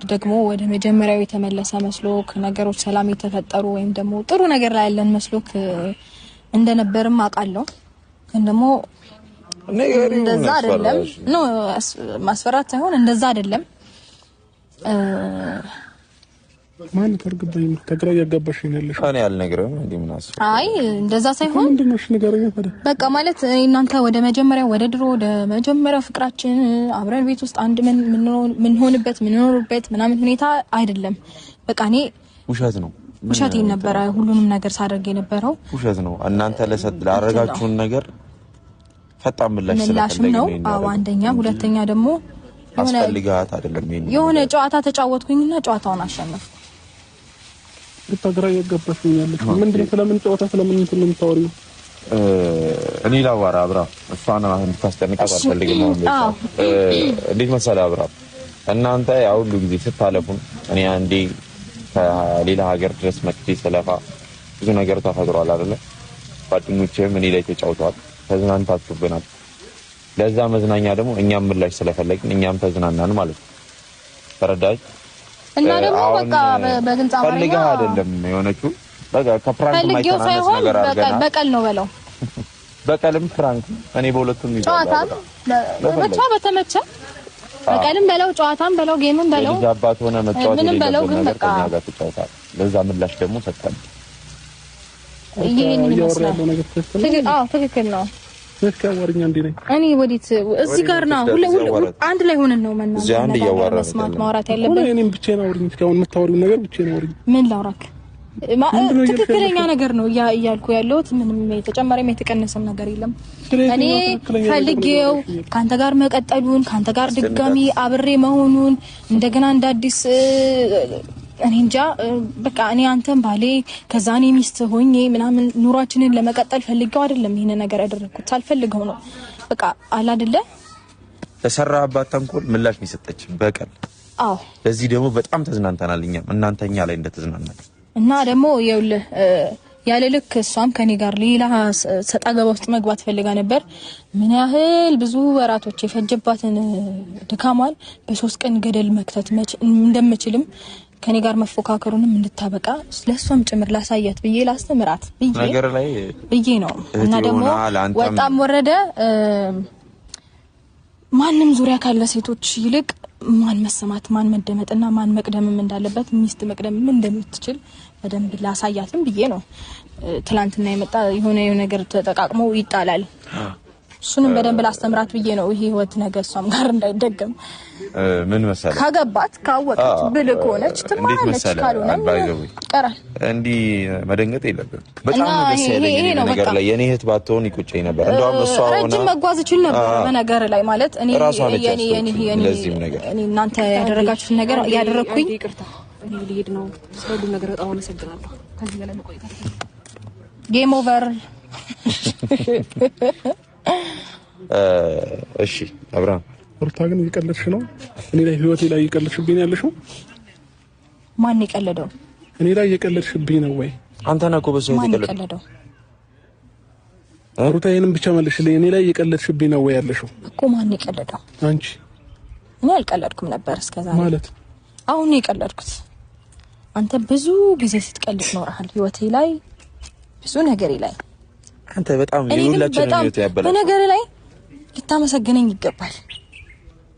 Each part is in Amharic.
ደግሞ ወደ መጀመሪያው የተመለሰ መስሎክ ነገሮች ሰላም የተፈጠሩ ወይም ደግሞ ጥሩ ነገር ላይ ያለን መስሎክ እንደነበርም አቃለው ግን ደግሞ እንደዛ አይደለም ኖ ማስፈራት ሳይሆን እንደዛ አይደለም ማን ተርግበኝ ተግራ ያጋባሽኝ ያለሽ አኔ ያልነገረም እንዴ ምናስ አይ እንደዛ ሳይሆን ምንድነው ንገረኝ ፈደ በቃ ማለት እናንተ ወደ መጀመሪያው ወደ ድሮ ወደ መጀመሪያው ፍቅራችን አብረን ቤት ውስጥ አንድ ምን ሆንበት ምን ኖርበት ምናምን ሁኔታ አይደለም በቃ እኔ ውሸት ነው ውሸት ነበር ሁሉንም ነገር ሳደርግ የነበረው ውሸት ነው እናንተ ላረጋችሁን ነገር ፈጣን ምላሽ ነው አዎ አንደኛ ሁለተኛ ደግሞ አስፈልጋት አይደለም የሆነ ጨዋታ ተጫወትኩኝና ጨዋታውን አሸነፍኩ ተግራ ያጋባሽኝ ያለሽ ምንድነው ስለምን ጨዋታ ስለምን የምታወሪው እኔ ላዋራ አብራ እሷና አሁን ታስጨንቃት አልፈልግም ነው እንዴት መሰለ አብራ እናንተ ያው ሁሉ ጊዜ ስታለፉን እኔ አንዴ ከሌላ ሀገር ድረስ መጥቼ ስለፋ ብዙ ነገር ተፈጥሯል አይደለ ጓደኞቼም እኔ ላይ ተጫውተዋል ተዝናንታችሁብናል ለዛ መዝናኛ ደግሞ እኛም ምላሽ ስለፈለግን እኛም ተዝናናን ማለት ነው ተረዳይ እና ደግሞ በቃ በግልጽ አማርኛ ፈልጋ አይደለም የሆነችው በቃ ከፕራንክ ማይተናነስ ነገር አድርገና በቀል ነው በለው በቀልም ፕራንክ እኔ በሁለቱም ይዛል ብቻ በተመቸ በቀልም በለው ጨዋታም በለው ጌምም በለው ጃባት ሆነ መጫወት የሌለው ነገር ከኛ ጋር ተጫውታል ለዛ ምላሽ ደግሞ ሰጠን ይሄንን ይመስላል ትክክል ነው እስካወርኛ እንዴ ነኝ እኔ ወዲት እዚህ ጋር ነው ሁሉ አንድ ላይ ሆነን ነው መናገር መስማት ማውራት ያለበት እኔም ብቻዬን አውሪኝ እስካሁን የምታወሪው ነገር ብቻዬን አውሪኝ ምን ላውራክ ትክክለኛ ነገር ነው እያልኩ ያለሁት ምንም የተጨመረም የተቀነሰም ነገር የለም እኔ ፈልጌው ካንተ ጋር መቀጠሉን ካንተ ጋር ድጋሚ አብሬ መሆኑን እንደገና እንደ አዲስ እኔ እንጃ በቃ እኔ አንተን ባሌ ከዛኔ ሚስት ሆኜ ምናምን ኑሯችንን ለመቀጠል ፈልገው አይደለም ይሄን ነገር ያደረኩት ሳልፈልገው ነው በቃ አላ አይደለ ተሰራባት ተንኮል ምላሽ የሚሰጠች በቀል አዎ ለዚህ ደግሞ በጣም ተዝናንተናል እኛም እናንተኛ ላይ እንደተዝናናል እና ደግሞ ይኸውልህ ያለ ልክ እሷም ከኔ ጋር ሌላ ሰጣገባ ውስጥ መግባት ፈልጋ ነበር ምን ያህል ብዙ ወራቶች የፈጀባትን ድካማን በ3 ቀን ገደል መክተት እንደምችልም ከኔ ጋር መፎካከሩንም እንድታበቃ ለሷም ጭምር ላሳያት ብዬ ላስተምራት ብዬ ነው እና ደግሞ ወጣም ወረደ ማንንም ዙሪያ ካለ ሴቶች ይልቅ ማን መሰማት ማን መደመጥና ማን መቅደምም እንዳለበት ሚስት መቅደምም እንደምትችል በደንብ ላሳያትም ብዬ ነው ትላንትና የመጣ የሆነ ነገር ተጠቃቅሞ ይጣላል እሱንም በደንብ ላስተምራት ብዬ ነው ይሄ ህይወት ነገር እሷም ጋር እንዳይደገም ምን መሰለህ ካገባት ካወቀች ብልክ ሆነች ትማለች ካልሆነ ቀራል እንዲ መደንገጥ የለብም በጣም ደስ ያለኝ ነገር ላይ የኔ እህት ባትሆን ይቆጨኝ ነበር እንደውም እሷ ሆነ ረጅም መጓዝ ይችል ነበር በነገር ላይ ማለት እኔ እናንተ ያደረጋችሁት ነገር ያደረኩኝ ይቅርታ እኔ ልሄድ ነው ስለሉ ነገር በጣም አመሰግናለሁ ከዚህ በላይ መቆየት ጌም ኦቨር እሺ አብራም ሩታ ግን እየቀለድሽ ነው እኔ ላይ ህይወቴ ላይ እየቀለድሽብኝ ያለሽው ማን ይቀለደው እኔ ላይ እየቀለድሽብኝ ነው ወይ አንተ ነህ እኮ በሰው ይቀለደው ሩታ ይሄንን ብቻ መልሽልኝ እኔ ላይ እየቀለድሽብኝ ነው ወይ ያለሽው እኮ ማን ይቀለደው አንቺ እኔ አልቀለድኩም ነበር እስከዛሬ ማለት አሁን ይቀለድኩት አንተ ብዙ ጊዜ ስትቀልድ ኖርሃል ህይወቴ ላይ ብዙ ነገር ላይ አንተ በጣም ይውላችሁ ነው ያበላል በነገር ላይ ልታመሰግነኝ ይገባል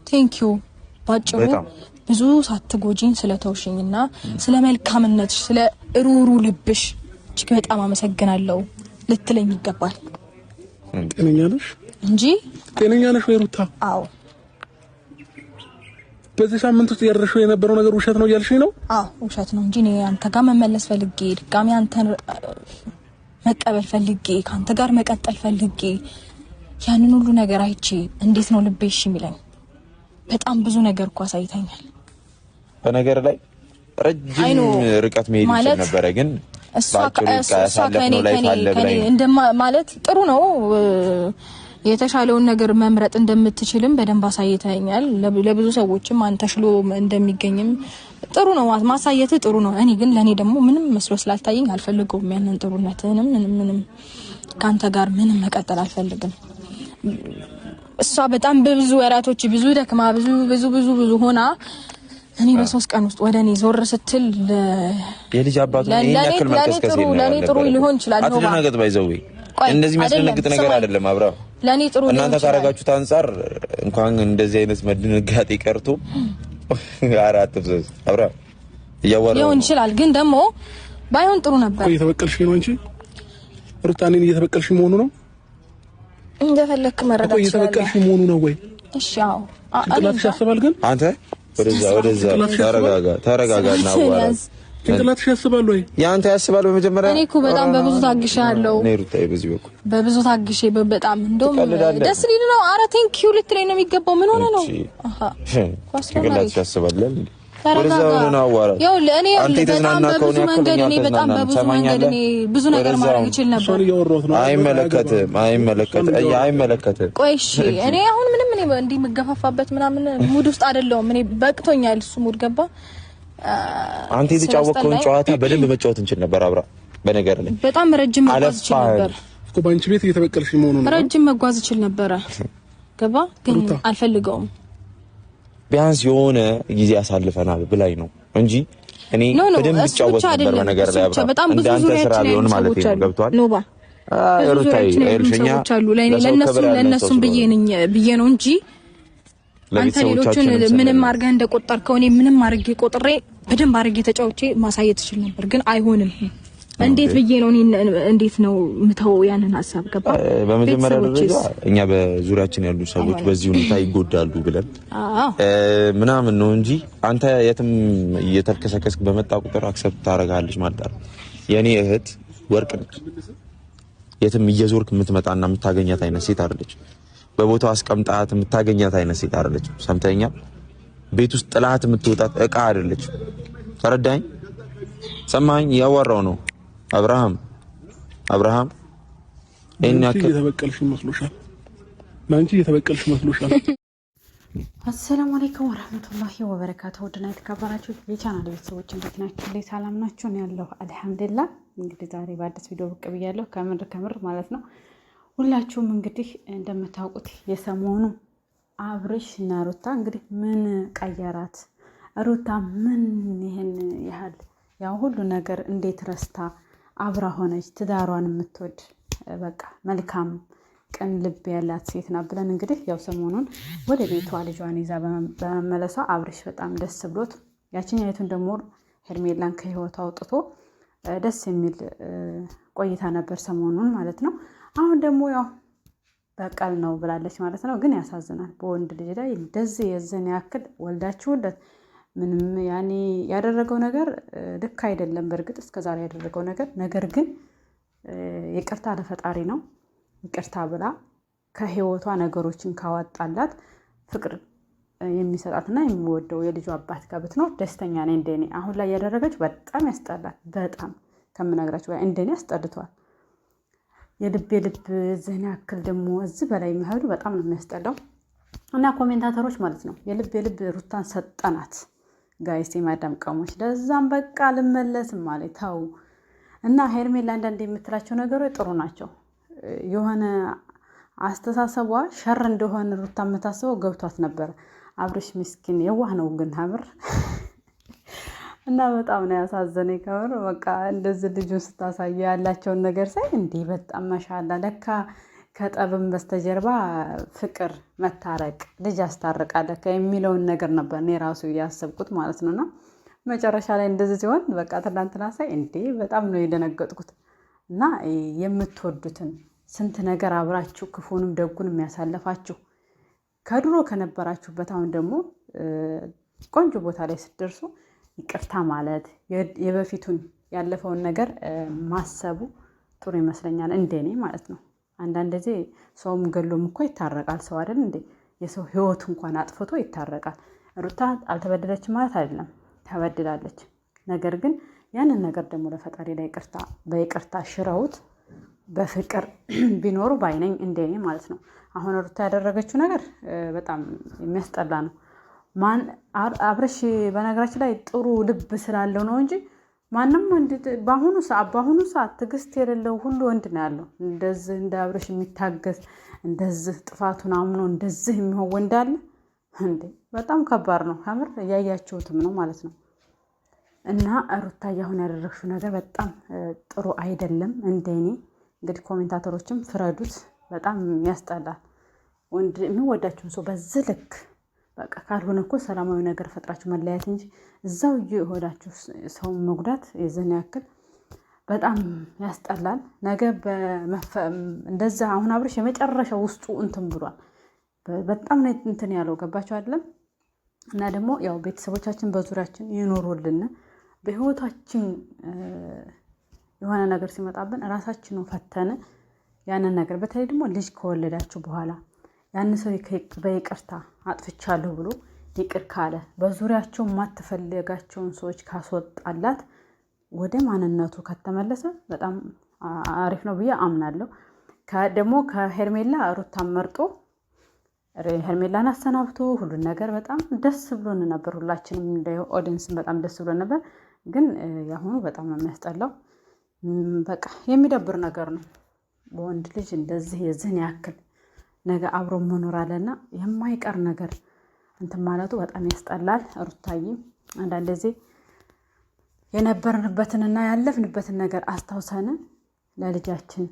ቴንኪዩ ባጭሩ ብዙ ሳትጎጂኝ ስለተውሽኝና ስለመልካምነትሽ ስለ ሩሩ ልብሽ እጅግ በጣም አመሰግናለሁ ልትለኝ ይገባል ጤነኛ ነሽ እንጂ ጤነኛ ነሽ ወይ ሩታ አዎ በዚህ ሳምንት ውስጥ ያደረሽው የነበረው ነገር ውሸት ነው ያልሽኝ ነው አዎ ውሸት ነው እንጂ እኔ አንተ ጋር መመለስ ፈልጌ ድጋሚ አንተን መቀበል ፈልጌ ካንተ ጋር መቀጠል ፈልጌ ያንን ሁሉ ነገር አይቼ እንዴት ነው ልቤሽ የሚለኝ በጣም ብዙ ነገር እኮ አሳይተኛል በነገር ላይ ረጅም ርቀት መሄድ ይችላል ነበር ግን ያሳለፍነው ላይ ታለብለኝ ማለት ጥሩ ነው የተሻለውን ነገር መምረጥ እንደምትችልም በደንብ አሳይተኛል ለብዙ ሰዎችም አንተሽሎ እንደሚገኝም ጥሩ ነው ማሳየት ጥሩ ነው እኔ ግን ለኔ ደግሞ ምንም መስሎ ስላልታየኝ አልፈልገውም ያንን ጥሩነትንም ምንም ካንተ ጋር ምንም መቀጠል አልፈልግም እሷ በጣም በብዙ ወራቶች ብዙ ደክማ ብዙ ሆና እኔ በ3 ቀን ውስጥ ወደኔ ዞር ስትል የልጅ አባቱ ነው ያክል መልከስከስ ነው ለኔ ጥሩ ሊሆን ይችላል ነው አትደነግጥ ባይዘው እንደዚህ የሚያስደነግጥ ነገር አይደለም አብራ ለኔ ጥሩ ሊሆን እናንተ ካረጋችሁት አንፃር እንኳን እንደዚህ አይነት መድንጋጤ ቀርቶ አራት ተብዘዝ አብራ ያወራው ሊሆን ይችላል ግን ደግሞ ባይሆን ጥሩ ነበር እየተበቀልሽ ነው እንጂ ሩታኔን እየተበቀልሽ መሆኑ ነው እንደፈለክ መረዳት ይችላል እየተበቀልሽ መሆኑ ነው ወይ እሺ አዎ ጭንቅላትሽ ያስባል ግን አንተ ወደዛ ተረጋጋና አዋራ ጭንቅላትሽ ያስባል ወይ ያንተ ያስባል በመጀመሪያ እኔ እኮ በጣም በብዙ ታግሻለሁ ሩታዬ በዚህ በኩል በብዙ ታግሼ በጣም እንደውም ደስ ሊል ነው አረ ቴንክ ዩ ልትለኝ ነው የሚገባው ምን ሆነ ነው አሃ ጭንቅላትሽ ያስባል ወደዛ ሆነና አዋራ ያው ለኔ በጣም በብዙ መንገድ እኔ በጣም በብዙ መንገድ እኔ ብዙ ነገር ማድረግ ይችላል ነበር አይመለከትም ቆይ እሺ እኔ አሁን ምንም እኔ እንዲህ መገፋፋበት ምናምን ሙድ ውስጥ አይደለም እኔ በቅቶኛል እሱ ሙድ ገባ አንተ የተጫወተውን ጨዋታ በደንብ መጫወት እንችል ነበር አብራ በነገር ላይ በጣም ረጅም መጓዝ ይችላል ነበር እኮ ባንቺ ቤት እየተበቀልሽ መሆኑ ነው ረጅም መጓዝ ይችላል ነበር ገባ ግን አልፈልገውም ቢያንስ የሆነ ጊዜ አሳልፈናል ብላይ ነው እንጂ እኔ በደንብ ተጫወት ነበር በነገር ላይ አብራ እንዳንተ ስራ ቢሆን ማለት ነው ገብቷል ኖባ ሩታይ ኤልሽኛ ለነሱም ብዬ ነው እንጂ አንተ ሌሎችን ምንም አርገህ እንደቆጠርከው እኔ ምንም አርጌ ቆጥሬ በደንብ አርጌ ተጫውቼ ማሳየት ይችላል ነበር ግን አይሆንም እንዴት ብዬ ነው እንዴት ነው ምተው ያንን ሐሳብ ገባ በመጀመሪያ ደረጃ እኛ በዙሪያችን ያሉ ሰዎች በዚህ ሁኔታ ይጎዳሉ ብለን ምናምን ነው እንጂ አንተ የትም እየተከሰከስክ በመጣ ቁጥር አክሰፕት ታረጋለች ማለት አይደል የኔ እህት ወርቅ ነች የትም እየዞርክ የምትመጣና የምታገኛት አይነት ሴት አይደለች በቦታው አስቀምጣት የምታገኛት አይነት ሴት አይደለች ሰምተኛል ቤት ውስጥ ጥላት የምትወጣት እቃ አይደለች ተረዳኝ ሰማኝ ያወራው ነው አብርሃም እናንቺ የተበቀልሽ መስሎሻል ማንቺ የተበቀልሽ መስሎሻል አሰላሙ አለይኩም ወራህመቱላሂ ወበረካቱሁ ወድና የተከበራችሁ የቻናል ቤተሰቦች እንዴት ናችሁ ላይ ሰላም ናችሁ ነው ያለው አልহামዱሊላህ እንግዲህ ዛሬ በአዲስ ቪዲዮ ብቅ ብያለሁ ከምር ማለት ነው ሁላችሁም እንግዲህ እንደምታውቁት የሰሞኑ አብርሽ እና ሩታ እንግዲህ ምን ቀየራት ሩታ ምን ይሄን ያህል ያው ሁሉ ነገር እንዴት ረስታ አብራ ሆነች ትዳሯን የምትወድ በቃ መልካም ቀን ልብ ያላት ሴት ናት ብለን እንግዲህ ያው ሰሞኑን ወደ ቤቷ ልጇን ይዛ በመመለሷ አብርሽ በጣም ደስ ብሎት ያቺኛይቱን ደግሞ ሄርሜላን ከህይወቷ አውጥቶ ደስ የሚል ቆይታ ነበር ሰሞኑን ማለት ነው አሁን ደግሞ ያው በቀል ነው ብላለች ማለት ነው ግን ያሳዝናል በወንድ ልጅ ላይ እንደዚህ የዘን ያክል ወልዳችሁለት ምንም ያኔ ያደረገው ነገር ልክ አይደለም በርግጥ እስከዛሬ ያደረገው ነገር ግን ይቅርታ ለፈጣሪ ነው ይቅርታ ብላ ከህይወቷ ነገሮችን ካወጣላት ፍቅር የሚሰጣትና የሚወደው የልጁ አባት ጋር ነው ደስተኛ ነኝ እንደኔ አሁን ላይ ያደረገች በጣም ያስጠላል በጣም ከምነግራችሁ እንደኔ ያስጠልቷል የልብ ዝህና ያክል ደግሞ እዚህ በላይ የሚሄዱ በጣም ነው የሚያስጠላው እና ኮሜንታተሮች ማለት ነው የልብ ሩታን ሰጠናት ጋይስ የማዳም ቀሞች ለዛም በቃ ልመለስም ማለት ታው እና ሄርሜላ አንዳንዴ የምትላቸው ነገሮች ጥሩ ናቸው የሆነ አስተሳሰቧ ሸር እንደሆነ ሩታ የምታስበው ገብቷት ነበር አብርሽ ምስኪን የዋህ ነው ግን ሀብር እና በጣም ነው ያሳዘነኝ ከበር በቃ እንደዚህ ልጁን ስታሳየ ያላቸውን ነገር ሳይ እንዴ በጣም ማሻአላ ለካ ከጠብም በስተጀርባ ፍቅር መታረቅ ልጅ ያስታርቃል የሚለውን ነገር ነበር እኔ ራሱ ያሰብኩት ማለት ነውና መጨረሻ ላይ እንደዚህ ሲሆን በቃ ትላንትና ሳይ እንዴ በጣም ነው የደነገጥኩት እና የምትወዱትን ስንት ነገር አብራችሁ ክፉንም ደጉንም ያሳለፋችሁ ከድሮ ከነበራችሁበት አሁን ደግሞ ቆንጆ ቦታ ላይ ስትደርሱ ይቅርታ ማለት የበፊቱን ያለፈውን ነገር ማሰቡ ጥሩ ይመስለኛል እንደኔ ማለት ነው አንዳንድ ጊዜ ሰውም ገሎም እኮ ይታረቃል ሰው አይደል እንዴ የሰው ህይወት እንኳን አጥፍቶ ይታረቃል ሩታ አልተበደለች ማለት አይደለም ተበድላለች ነገር ግን ያንን ነገር ደግሞ ለፈጣሪ ላይ በይቅርታ ሽረውት በፍቅር ቢኖሩ ባይነኝ እንደኔ ማለት ነው አሁን ሩታ ያደረገችው ነገር በጣም የሚያስጠላ ነው ማን አብርሽ በነገራችን ላይ ጥሩ ልብ ስላለው ነው እንጂ ማንም በአሁኑ ሰዓት ትግስት የሌለው ሁሉ ወንድ ነው ያለው እንደዚህ እንደ አብርሽ የሚታገስ እንደዚህ ጥፋቱን አምኖ እንደዚህ የሚሆን ወንድ አለ እንዴ በጣም ከባድ ነው ከምር እያያችሁትም ነው ማለት ነው። እና ሩታዬ አሁን ያደረግሽው ነገር በጣም ጥሩ አይደለም። እንደኔ እንግዲህ ኮሜንታተሮችም ፍረዱት። በጣም ያስጠላል። የሚወዳችሁን ሰው በዚህ ልክ በቃ ካልሆነ እኮ ሰላማዊ ነገር ፈጥራችሁ መለያየት እንጂ እዛው እየሆዳችሁ ሰው መጉዳት የዚህን ያክል በጣም ያስጠላል። ነገ እንደዛ አሁን አብርሽ የመጨረሻ ውስጡ እንትን ብሏል። በጣም ነው እንትን ያለው ገባችሁ አይደለም? እና ደግሞ ያው ቤተሰቦቻችን በዙሪያችን ይኖሩልን በህይወታችን የሆነ ነገር ሲመጣብን ራሳችንን ፈተነ ያንን ነገር በተለይ ደግሞ ልጅ ከወለዳችሁ በኋላ ያን ሰው በይቅርታ አጥፍቻለሁ ብሎ ይቅር ካለ በዙሪያቸው የማትፈልጋቸውን ሰዎች ካስወጣላት ወደ ማንነቱ ከተመለሰ በጣም አሪፍ ነው ብዬ አምናለሁ። ደግሞ ከሄርሜላ ሩታን መርጦ ሄርሜላን አሰናብቶ ሁሉን ነገር በጣም ደስ ብሎን ነበር። ሁላችንም እንደ ኦዲየንስን በጣም ደስ ብሎን ነበር። ግን ያሁኑ በጣም ነው የሚያስጠላው። በቃ የሚደብር ነገር ነው። በወንድ ልጅ እንደዚህ የዚህን ያክል ነገ አብሮ መኖር አለና የማይቀር ነገር እንትን ማለቱ በጣም ያስጠላል። ሩታዬ አንዳንድ ጊዜ የነበርንበትንና ያለፍንበትን ነገር አስታውሰን ለልጃችን